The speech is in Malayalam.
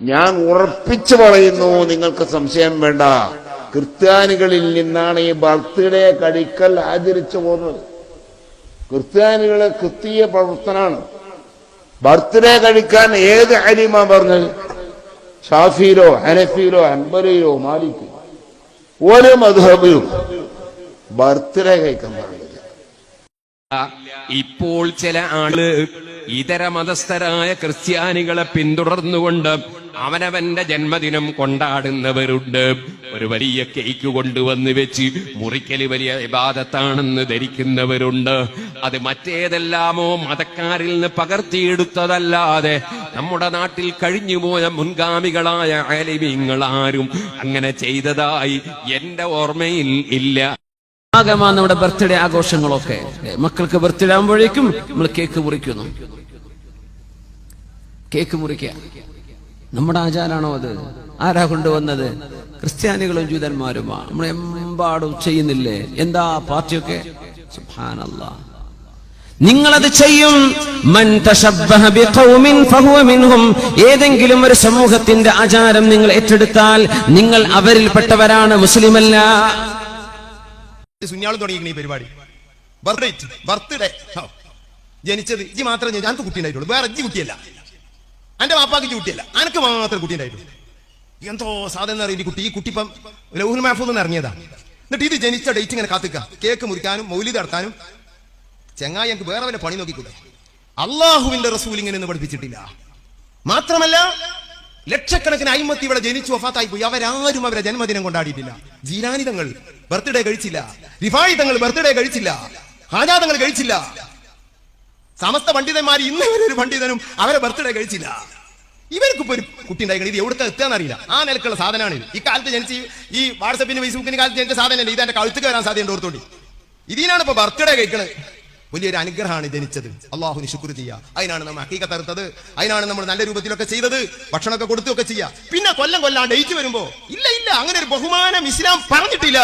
ഞാൻ ഉറപ്പിച്ചു പറയുന്നു, നിങ്ങൾക്ക് സംശയം വേണ്ട, ക്രിസ്ത്യാനികളിൽ നിന്നാണ് ഈ ബർത്ത്ഡേ കഴിക്കൽ ആചരിച്ചു പോകുന്നത്. ക്രിസ്ത്യാനികളെ ക്രിസ്തീയ പ്രവർത്തനാണ്. ബർത്ത്ഡേ കഴിക്കാൻ ഏത് അലിമ പറഞ്ഞത്? ഷാഫിയിലോ ഹനഫിയിലോ ഹൻബലിയിലോ മാലിക്കോ ഒരു മദ്ഹബിലും ബർത്ത്ഡേ കഴിക്കാൻ പാടില്ല. ഇപ്പോൾ ചില ആള് ഇതര മതസ്ഥരായ ക്രിസ്ത്യാനികളെ പിന്തുടർന്നുകൊണ്ട് അവനവന്റെ ജന്മദിനം കൊണ്ടാടുന്നവരുണ്ട്. ഒരു വലിയ കേക്ക് കൊണ്ടുവന്ന് വെച്ച് മുറിക്കല് വലിയ ഇബാദത്താണെന്ന് ധരിക്കുന്നവരുണ്ട്. അത് മറ്റേതെല്ലാമോ മതക്കാരിൽ നിന്ന് പകർത്തിയെടുത്തതല്ലാതെ നമ്മുടെ നാട്ടിൽ കഴിഞ്ഞുപോയ മുൻഗാമികളായ ആലിമീങ്ങൾ ആരും അങ്ങനെ ചെയ്തതായി എന്റെ ഓർമ്മയിൽ ഇല്ല. ആകമാ നമ്മുടെ ബർത്ത്ഡേ ആഘോഷങ്ങളൊക്കെ മക്കൾക്ക് ബർത്ത്ഡേ ആകുമ്പോഴേക്കും നമ്മൾ കേക്ക് മുറിക്കുന്നു. കേക്ക് മുറിക്കുക നമ്മുടെ ആചാരാണോ? അത് ആരാ കൊണ്ടുവന്നത്? ക്രിസ്ത്യാനികളും ജൂതന്മാരുമാ. നമ്മൾ എമ്പാടും ചെയ്യുന്നില്ലേ? എന്താ പാർട്ടിയൊക്കെ? സുബ്ഹാനല്ലാഹ്, നിങ്ങളത് ചെയ്യും. മൻ തശബ്ബഹ ബിഖൗമിൻ ഫഹുവ മിൻഹും. ഏതെങ്കിലും ഒരു സമൂഹത്തിന്റെ ആചാരം നിങ്ങൾ ഏറ്റെടുത്താൽ നിങ്ങൾ അവരിൽപ്പെട്ടവരാണ്, മുസ്ലിമല്ല. സുന്യാളും തുടങ്ങിയിരിക്കുന്ന ഈ പരിപാടി ബർത്ത്ഡേ ജനിച്ചത് ഇജ്ജ് മാത്രമേ ഞങ്ങൾക്ക് കുട്ടി ഉണ്ടായിട്ടുള്ളൂ, വേറെ ഇജ്ജ് കുട്ടിയല്ല, എന്റെ വാപ്പാക്ക് കുട്ടിയല്ല, അനക്ക് മാത്രം കുട്ടി ഉണ്ടായിട്ടുള്ളൂ. എന്തോ സാധനം അറിയില്ല കുട്ടി. ഈ കുട്ടിപ്പം ലൗഹുൽ മഹ്ഫൂദിൽ ഇറങ്ങിയതാ. എന്നിട്ട് ഇത് ജനിച്ച ഡേറ്റ് ഇങ്ങനെ കാത്തിക്ക, കേക്ക് മുറിക്കാനും മൗലിദ് നടത്താനും. ചെങ്ങായി എനിക്ക് വേറെ വല്ല പണി നോക്കിക്കൂടെ? അള്ളാഹുവിന്റെ റസൂൽ ഇങ്ങനെ പഠിപ്പിച്ചിട്ടില്ല. മാത്രമല്ല ലക്ഷക്കണക്കിന് അയിമത്തി ഇവിടെ ജനിച്ചു വഫാത്തായി പോയി. അവരാരും അവരെ ജന്മദിനം കൊണ്ടാടിയിട്ടില്ല. ജീലാനി തങ്ങൾ ബർത്ത്ഡേ കഴിച്ചില്ല, റിഫായി തങ്ങൾ ബർത്ത്ഡേ കഴിച്ചില്ല, ഹാജാ തങ്ങൾ കഴിച്ചില്ല. സമസ്ത പണ്ഡിതന്മാർ ഇന്ന് വരെ ഒരു പണ്ഡിതനും അവരെ ബർത്ത്ഡേ കഴിച്ചില്ല. ഇവർക്കിപ്പോ ഒരു കുട്ടി ഉണ്ടായി, ഇത് എവിടുത്തെ എത്താന്ന് അറിയില്ല. ആ നിലക്കുള്ള സാധനമാണ് ഇത്. ഈ കാലത്ത് ജനിച്ച് ഈ വാട്സപ്പിന് ഫേസ്ബുക്കിന് കാലത്ത് ജനിച്ച സാധനമല്ല. ഇത് എന്റെ കഴുത്തുക്ക് വരാൻ സാധ്യത ഓർത്തോണ്ടി. ഇതിനാണ് ഇപ്പൊ ബർത്ത്ഡേ കഴിക്കണത്. വലിയൊരു അനുഗ്രഹമാണ് ജനിച്ചത്. അള്ളാഹുവിന് ശുക്ർ ചെയ്യുക. അതിനാണ് നമ്മൾ ഹഖീഖത്ത് അറുത്തത്, അതിനാണ് നമ്മൾ നല്ല രൂപത്തിലൊക്കെ ചെയ്തത്, ഭക്ഷണമൊക്കെ കൊടുത്തൊക്കെ ചെയ്യുക. പിന്നെ കൊല്ലം ഡേറ്റ് വരുമ്പോ ഇല്ല അങ്ങനെ ഒരു ബഹുമാനം ഇസ്ലാം പറഞ്ഞിട്ടില്ല.